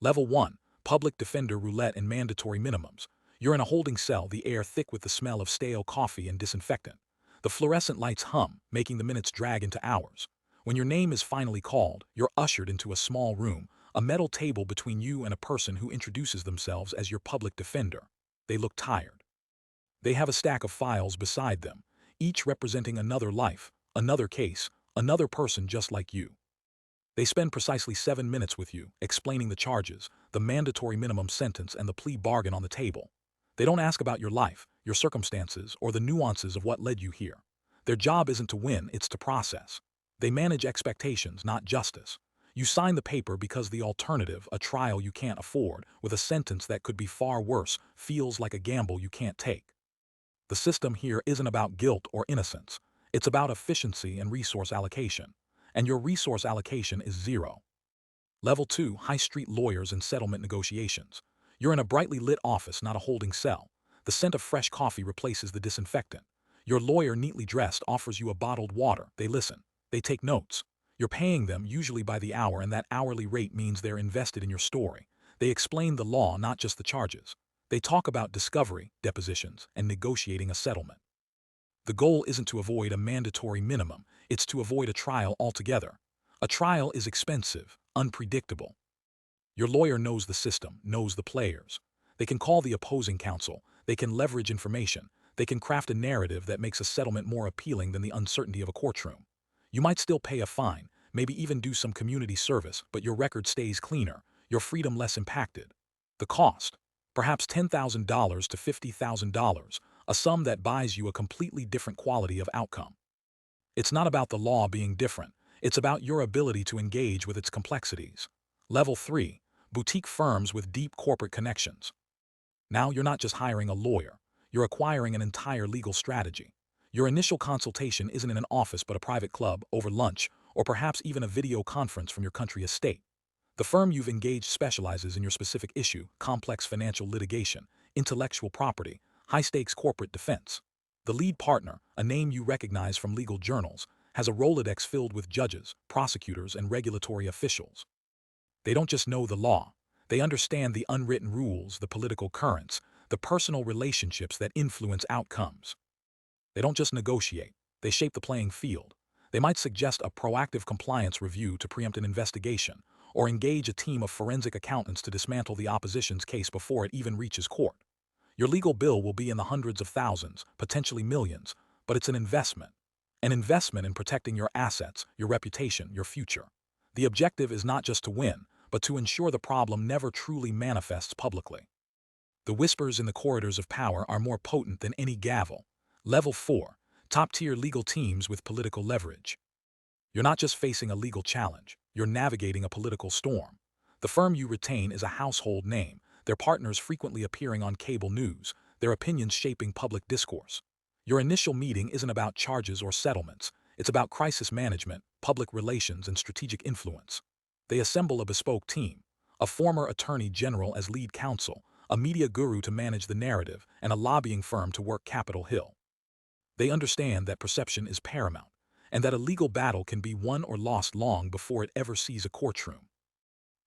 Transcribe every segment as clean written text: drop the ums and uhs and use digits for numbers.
Level 1. Public defender roulette and mandatory minimums. You're in a holding cell, the air thick with the smell of stale coffee and disinfectant. The fluorescent lights hum, making the minutes drag into hours. When your name is finally called, you're ushered into a small room, a metal table between you and a person who introduces themselves as your public defender. They look tired. They have a stack of files beside them, each representing another life, another case, another person just like you. They spend precisely 7 minutes with you, explaining the charges, the mandatory minimum sentence, and the plea bargain on the table. They don't ask about your life, your circumstances, or the nuances of what led you here. Their job isn't to win, it's to process. They manage expectations, not justice. You sign the paper because the alternative, a trial you can't afford, with a sentence that could be far worse, feels like a gamble you can't take. The system here isn't about guilt or innocence. It's about efficiency and resource allocation. And your resource allocation is zero. Level 2. High street lawyers and settlement negotiations. You're in a brightly lit office, not a holding cell. The scent of fresh coffee replaces the disinfectant. Your lawyer, neatly dressed, offers you a bottled water. They listen. They take notes. You're paying them, usually by the hour, and that hourly rate means they're invested in your story. They explain the law, not just the charges. They talk about discovery, depositions, and negotiating a settlement. The goal isn't to avoid a mandatory minimum, it's to avoid a trial altogether. A trial is expensive, unpredictable. Your lawyer knows the system, knows the players. They can call the opposing counsel, they can leverage information, they can craft a narrative that makes a settlement more appealing than the uncertainty of a courtroom. You might still pay a fine, maybe even do some community service, but your record stays cleaner, your freedom less impacted. The cost? Perhaps $10,000 to $50,000, a sum that buys you a completely different quality of outcome. It's not about the law being different, it's about your ability to engage with its complexities. Level 3. Boutique firms with deep corporate connections. Now you're not just hiring a lawyer, you're acquiring an entire legal strategy. Your initial consultation isn't in an office but a private club, over lunch, or perhaps even a video conference from your country estate. The firm you've engaged specializes in your specific issue: complex financial litigation, intellectual property, high-stakes corporate defense. The lead partner, a name you recognize from legal journals, has a Rolodex filled with judges, prosecutors, and regulatory officials. They don't just know the law. They understand the unwritten rules, the political currents, the personal relationships that influence outcomes. They don't just negotiate. They shape the playing field. They might suggest a proactive compliance review to preempt an investigation, or engage a team of forensic accountants to dismantle the opposition's case before it even reaches court. Your legal bill will be in the hundreds of thousands, potentially millions, but it's an investment. An investment in protecting your assets, your reputation, your future. The objective is not just to win, but to ensure the problem never truly manifests publicly. The whispers in the corridors of power are more potent than any gavel. Level 4. Top-tier legal teams with political leverage. You're not just facing a legal challenge, you're navigating a political storm. The firm you retain is a household name, their partners frequently appearing on cable news, their opinions shaping public discourse. Your initial meeting isn't about charges or settlements, it's about crisis management, public relations, and strategic influence. They assemble a bespoke team, a former attorney general as lead counsel, a media guru to manage the narrative, and a lobbying firm to work Capitol Hill. They understand that perception is paramount, and that a legal battle can be won or lost long before it ever sees a courtroom.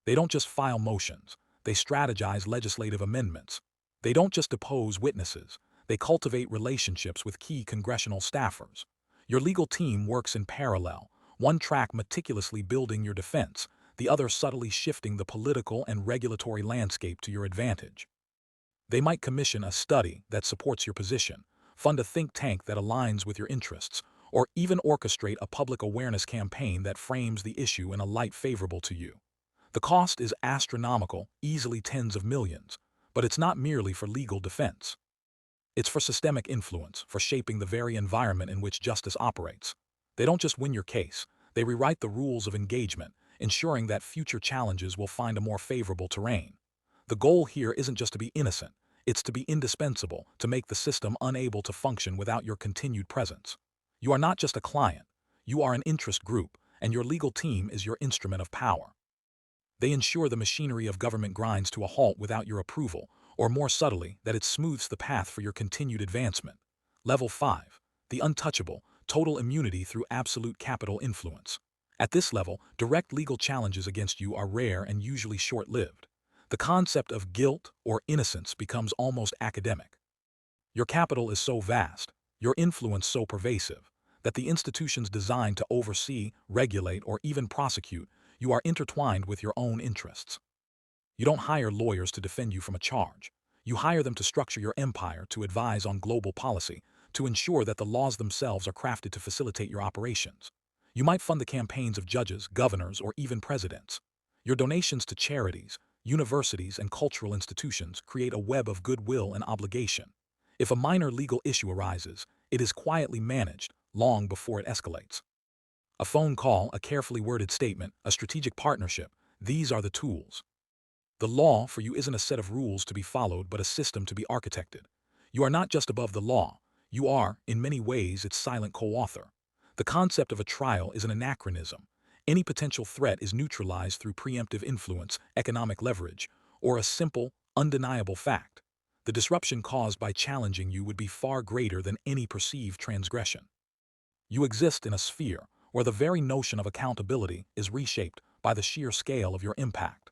They don't just file motions, they strategize legislative amendments. They don't just depose witnesses, they cultivate relationships with key congressional staffers. Your legal team works in parallel, one track meticulously building your defense, the other subtly shifting the political and regulatory landscape to your advantage. They might commission a study that supports your position, fund a think tank that aligns with your interests, or even orchestrate a public awareness campaign that frames the issue in a light favorable to you. The cost is astronomical, easily tens of millions, but it's not merely for legal defense. It's for systemic influence, for shaping the very environment in which justice operates. They don't just win your case, they rewrite the rules of engagement, ensuring that future challenges will find a more favorable terrain. The goal here isn't just to be innocent, it's to be indispensable, to make the system unable to function without your continued presence. You are not just a client, you are an interest group, and your legal team is your instrument of power. They ensure the machinery of government grinds to a halt without your approval, or more subtly, that it smooths the path for your continued advancement. Level 5. The untouchable, total immunity through absolute capital influence. At this level, direct legal challenges against you are rare and usually short-lived. The concept of guilt or innocence becomes almost academic. Your capital is so vast, your influence so pervasive, that the institutions designed to oversee, regulate, or even prosecute you are intertwined with your own interests. You don't hire lawyers to defend you from a charge. You hire them to structure your empire, to advise on global policy, to ensure that the laws themselves are crafted to facilitate your operations. You might fund the campaigns of judges, governors, or even presidents. Your donations to charities, universities, and cultural institutions create a web of goodwill and obligation. If a minor legal issue arises, it is quietly managed long before it escalates. A phone call, a carefully worded statement, a strategic partnership, these are the tools. The law for you isn't a set of rules to be followed, but a system to be architected. You are not just above the law, you are, in many ways, its silent co-author. The concept of a trial is an anachronism. Any potential threat is neutralized through preemptive influence, economic leverage, or a simple, undeniable fact. The disruption caused by challenging you would be far greater than any perceived transgression. You exist in a sphere where the very notion of accountability is reshaped by the sheer scale of your impact.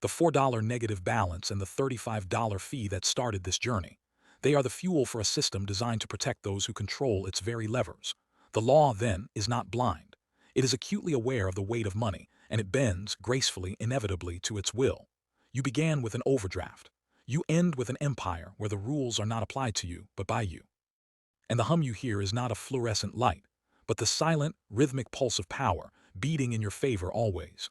The $4 negative balance and the $35 fee that started this journey, they are the fuel for a system designed to protect those who control its very levers. The law, then, is not blind. It is acutely aware of the weight of money, and it bends, gracefully, inevitably, to its will. You began with an overdraft. You end with an empire where the rules are not applied to you, but by you. And the hum you hear is not a fluorescent light, but the silent, rhythmic pulse of power, beating in your favor always.